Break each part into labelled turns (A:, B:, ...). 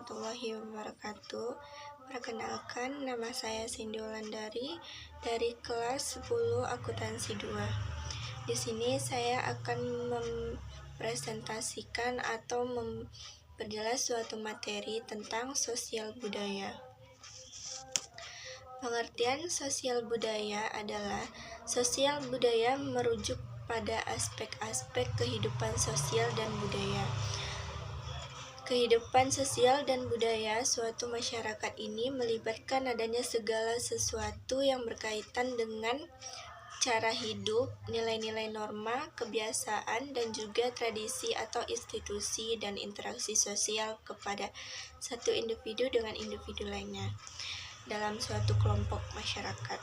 A: warahmatullahi wabarakatuh. Perkenalkan, nama saya Cindy Wulandari dari kelas 10 akuntansi 2. Di sini saya akan mempresentasikan atau memperjelas suatu materi tentang sosial budaya. Pengertian sosial budaya adalah sosial budaya merujuk pada aspek-aspek kehidupan sosial dan budaya. Kehidupan sosial dan budaya suatu masyarakat ini melibatkan adanya segala sesuatu yang berkaitan dengan cara hidup, nilai-nilai norma, kebiasaan, dan juga tradisi atau institusi dan interaksi sosial kepada satu individu dengan individu lainnya dalam suatu kelompok masyarakat.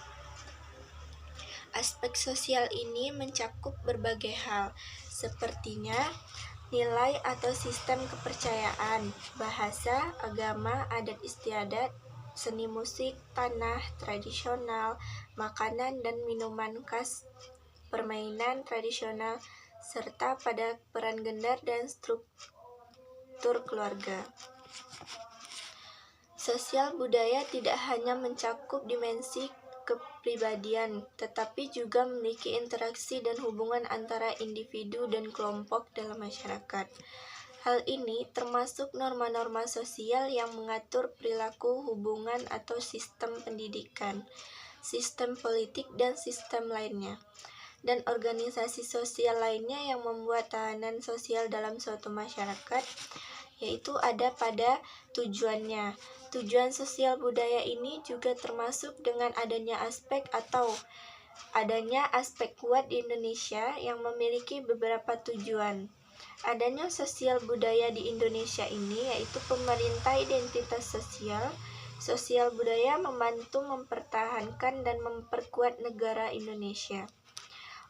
A: Aspek sosial ini mencakup berbagai hal, sepertinya nilai atau sistem kepercayaan, bahasa, agama, adat istiadat, seni musik, tanah, tradisional, makanan dan minuman khas, permainan tradisional, serta pada peran gender dan struktur keluarga. Sosial budaya tidak hanya mencakup dimensi kepribadian, tetapi juga memiliki interaksi dan hubungan antara individu dan kelompok dalam masyarakat. Hal ini termasuk norma-norma sosial yang mengatur perilaku, hubungan atau sistem pendidikan, sistem politik, dan sistem lainnya, dan organisasi sosial lainnya yang membuat tahanan sosial dalam suatu masyarakat, yaitu ada pada tujuannya. Tujuan sosial budaya ini juga termasuk dengan adanya aspek kuat di Indonesia yang memiliki beberapa tujuan. Adanya sosial budaya di Indonesia ini yaitu pemerintah identitas sosial. Sosial budaya membantu mempertahankan dan memperkuat negara Indonesia.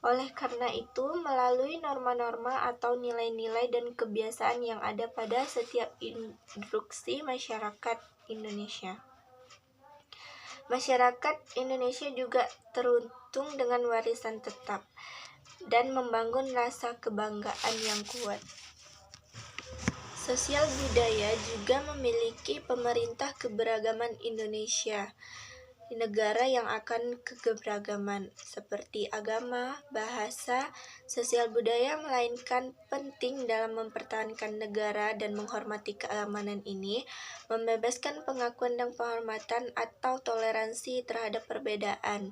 A: Oleh karena itu, melalui norma-norma atau nilai-nilai dan kebiasaan yang ada pada setiap instruksi masyarakat Indonesia. Masyarakat Indonesia juga teruntung dengan warisan tetap dan membangun rasa kebanggaan yang kuat. Sosial budaya juga memiliki pemerintah keberagaman Indonesia, negara yang akan keberagaman seperti agama, bahasa. Sosial budaya melainkan penting dalam mempertahankan negara dan menghormati keamanan ini, membebaskan pengakuan dan penghormatan atau toleransi terhadap perbedaan,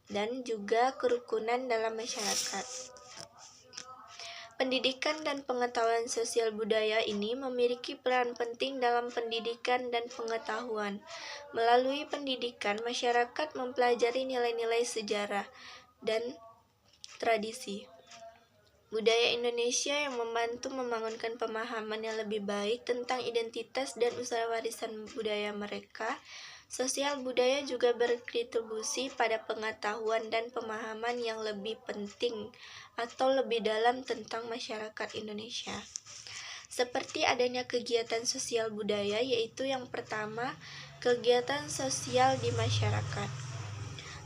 A: dan juga kerukunan dalam masyarakat. Pendidikan dan pengetahuan sosial budaya ini memiliki peran penting dalam pendidikan dan pengetahuan. Melalui pendidikan, masyarakat mempelajari nilai-nilai sejarah dan tradisi budaya Indonesia yang membantu membangunkan pemahaman yang lebih baik tentang identitas dan usaha warisan budaya mereka. Sosial budaya juga berkontribusi pada pengetahuan dan pemahaman yang lebih penting atau lebih dalam tentang masyarakat Indonesia. Seperti adanya kegiatan sosial budaya, yaitu yang pertama, kegiatan sosial di masyarakat,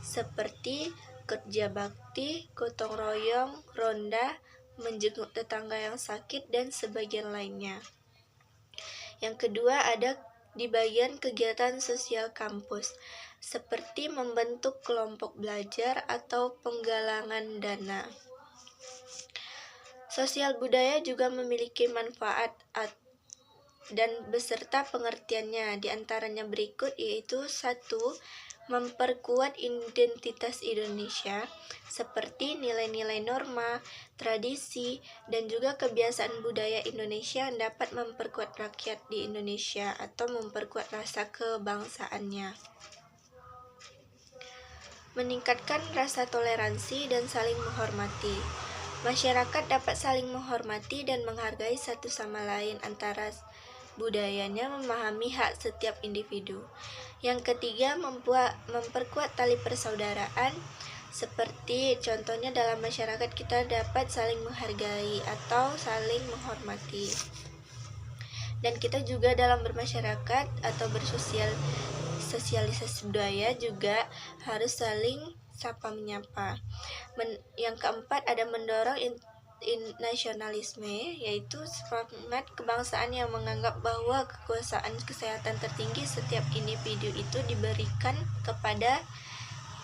A: seperti kerja bakti, gotong royong, ronda, menjenguk tetangga yang sakit, dan sebagian lainnya. Yang kedua, ada di bagian kegiatan sosial kampus, seperti membentuk kelompok belajar atau penggalangan dana. Sosial budaya juga memiliki manfaat dan beserta pengertiannya, di antaranya berikut, yaitu 1. Memperkuat identitas Indonesia, seperti nilai-nilai norma, tradisi, dan juga kebiasaan budaya Indonesia yang dapat memperkuat rakyat di Indonesia atau memperkuat rasa kebangsaannya. Meningkatkan rasa toleransi dan saling menghormati. Masyarakat dapat saling menghormati dan menghargai satu sama lain antara budayanya, memahami hak setiap individu. Yang ketiga, memperkuat tali persaudaraan, seperti contohnya dalam masyarakat kita dapat saling menghargai atau saling menghormati. Dan kita juga dalam bermasyarakat atau bersosialisasi budaya juga harus saling sapa menyapa. Yang keempat, ada mendorong nasionalisme, yaitu semangat kebangsaan yang menganggap bahwa kekuasaan kesehatan tertinggi setiap individu itu diberikan kepada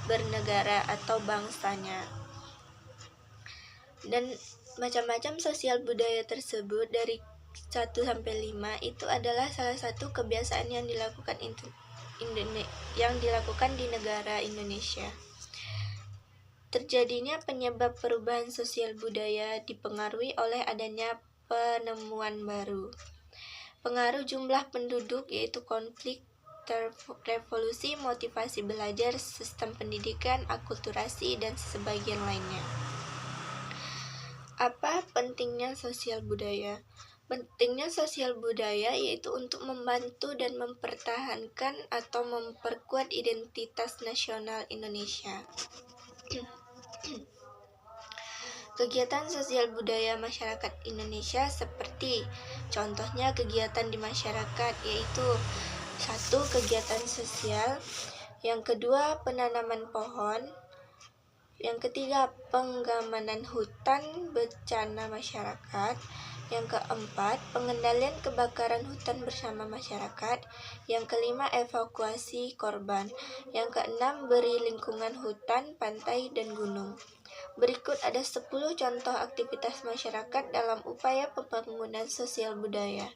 A: bernegara atau bangsanya. Dan macam-macam sosial budaya tersebut dari 1 sampai 5 itu adalah salah satu kebiasaan yang dilakukan di negara Indonesia. Terjadinya penyebab perubahan sosial budaya dipengaruhi oleh adanya penemuan baru. Pengaruh jumlah penduduk yaitu konflik, revolusi, motivasi belajar, sistem pendidikan, akulturasi, dan sebagian lainnya. Apa pentingnya sosial budaya? Pentingnya sosial budaya yaitu untuk membantu dan mempertahankan atau memperkuat identitas nasional Indonesia. Kegiatan sosial budaya masyarakat Indonesia seperti contohnya kegiatan di masyarakat yaitu 1. Kegiatan sosial, yang kedua penanaman pohon, yang ketiga penggamanan hutan bencana masyarakat, yang keempat pengendalian kebakaran hutan bersama masyarakat, yang kelima evakuasi korban, yang keenam beri lingkungan hutan, pantai, dan gunung. Berikut ada 10 contoh aktivitas masyarakat dalam upaya pembangunan sosial budaya,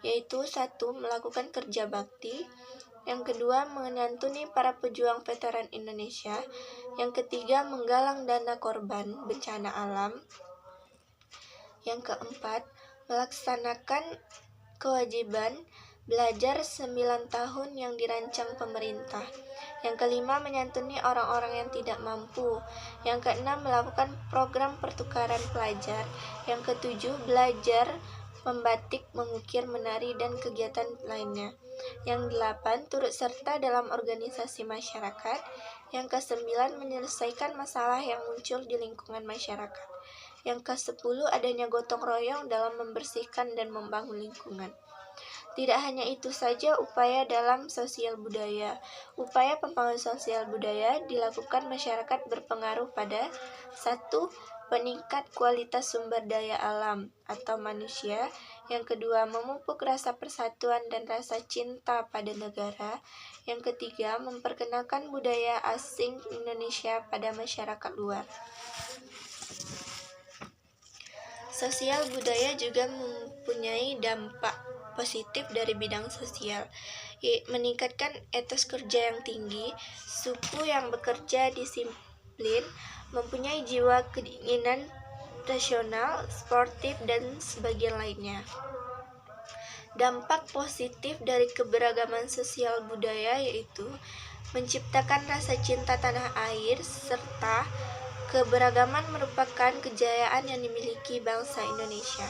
A: yaitu 1. Melakukan kerja bakti, yang kedua menyantuni para pejuang veteran Indonesia, yang ketiga menggalang dana korban bencana alam, yang keempat melaksanakan kewajiban belajar 9 tahun yang dirancang pemerintah, yang kelima menyantuni orang-orang yang tidak mampu, yang keenam melakukan program pertukaran pelajar, yang ketujuh belajar membatik, mengukir, menari, dan kegiatan lainnya, yang delapan turut serta dalam organisasi masyarakat, yang kesembilan menyelesaikan masalah yang muncul di lingkungan masyarakat, yang ke-10 adanya gotong royong dalam membersihkan dan membangun lingkungan. Tidak hanya itu saja upaya dalam sosial budaya. Upaya pembangunan sosial budaya dilakukan masyarakat berpengaruh pada 1. Peningkat kualitas sumber daya alam atau manusia. Yang kedua, memupuk rasa persatuan dan rasa cinta pada negara. Yang ketiga, memperkenalkan budaya asing Indonesia pada masyarakat luar. Sosial budaya juga mempunyai dampak positif dari bidang sosial, meningkatkan etos kerja yang tinggi, suku yang bekerja disiplin, mempunyai jiwa keinginan rasional, sportif, dan sebagian lainnya. Dampak positif dari keberagaman sosial budaya yaitu menciptakan rasa cinta tanah air, serta keberagaman merupakan kejayaan yang dimiliki bangsa Indonesia.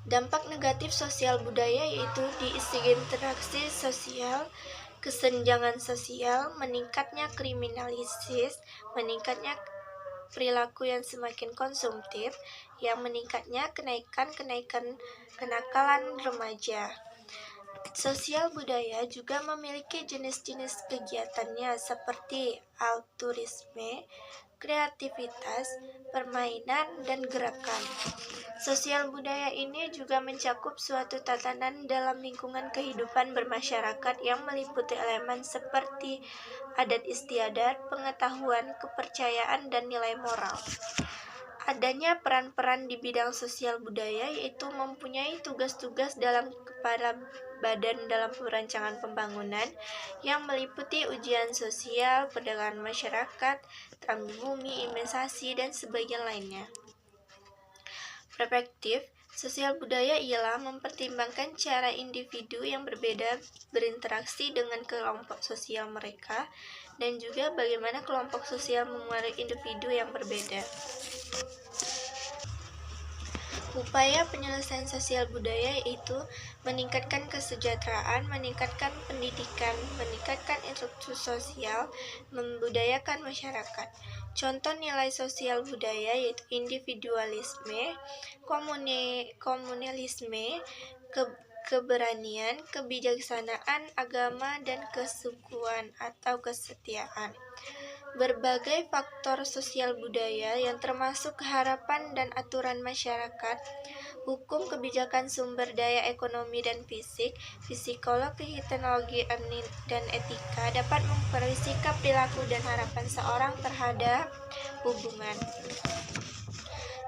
A: Dampak negatif sosial budaya yaitu diisi interaksi sosial, kesenjangan sosial, meningkatnya kriminalisis, meningkatnya perilaku yang semakin konsumtif, yang meningkatnya kenakalan remaja. Sosial budaya juga memiliki jenis-jenis kegiatannya seperti altruisme, kreativitas, permainan, dan gerakan. Sosial budaya ini juga mencakup suatu tatanan dalam lingkungan kehidupan bermasyarakat yang meliputi elemen seperti adat istiadat, pengetahuan, kepercayaan, dan nilai moral. Adanya peran-peran di bidang sosial budaya yaitu mempunyai tugas-tugas dalam kepala badan dalam perancangan pembangunan yang meliputi ujian sosial, perdagangan masyarakat, tanggung bumi, investasi, dan sebagian lainnya. Perspektif sosial budaya ialah mempertimbangkan cara individu yang berbeda berinteraksi dengan kelompok sosial mereka dan juga bagaimana kelompok sosial memengaruhi individu yang berbeda. Upaya penyelesaian sosial budaya yaitu meningkatkan kesejahteraan, meningkatkan pendidikan, meningkatkan infrastruktur sosial, membudayakan masyarakat. Contoh nilai sosial budaya yaitu individualisme, komunalisme, keberanian, kebijaksanaan, agama, dan kesukuan atau kesetiaan. Berbagai faktor sosial budaya yang termasuk harapan dan aturan masyarakat, hukum, kebijakan, sumber daya ekonomi dan fisik, psikologi, teknologi, dan etika dapat mempengaruhi sikap, perilaku, dan harapan seorang terhadap hubungan,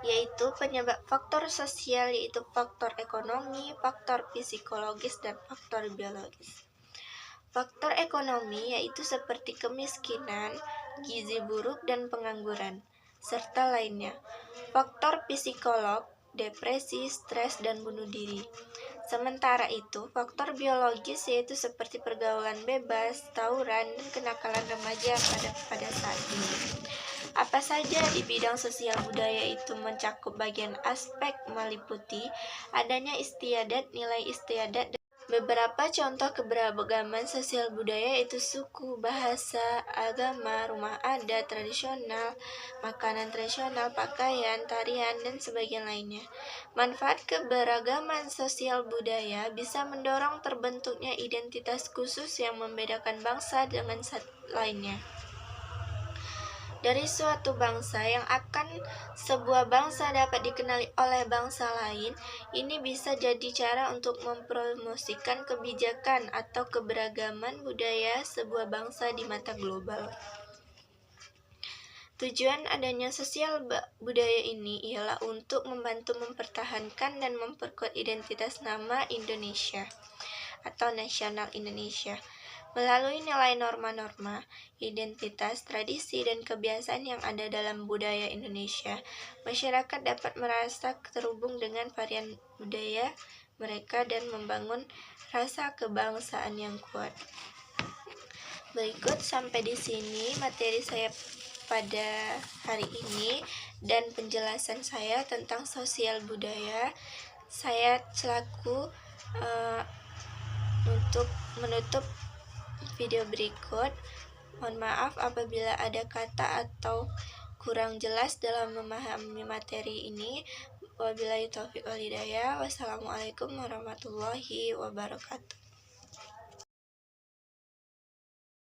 A: yaitu penyebab faktor sosial yaitu faktor ekonomi, faktor psikologis, dan faktor biologis. Faktor ekonomi yaitu seperti kemiskinan, gizi buruk, dan pengangguran, serta lainnya. Faktor psikolog, depresi, stres, dan bunuh diri. Sementara itu, faktor biologis yaitu seperti pergaulan bebas, tawuran, dan kenakalan remaja pada saat ini. Apa saja di bidang sosial budaya itu mencakup bagian aspek meliputi adanya istiadat, nilai istiadat, dan beberapa contoh keberagaman sosial budaya yaitu suku, bahasa, agama, rumah adat tradisional, makanan tradisional, pakaian, tarian, dan sebagainya lainnya. Manfaat keberagaman sosial budaya bisa mendorong terbentuknya identitas khusus yang membedakan bangsa dengan lainnya. Dari suatu bangsa yang akan sebuah bangsa dapat dikenali oleh bangsa lain, ini bisa jadi cara untuk mempromosikan kebijakan atau keberagaman budaya sebuah bangsa di mata global. Tujuan adanya sosial budaya ini ialah untuk membantu mempertahankan dan memperkuat identitas nama Indonesia atau nasional Indonesia. Melalui nilai norma-norma, identitas, tradisi, dan kebiasaan yang ada dalam budaya Indonesia, masyarakat dapat merasa terhubung dengan varian budaya mereka dan membangun rasa kebangsaan yang kuat. Berikut sampai di sini materi saya pada hari ini dan penjelasan saya tentang sosial budaya. Saya selaku untuk menutup video berikut, mohon maaf apabila ada kata atau kurang jelas dalam memahami materi ini. Wabillahi taufiq wal hidayah. Wassalamualaikum warahmatullahi wabarakatuh.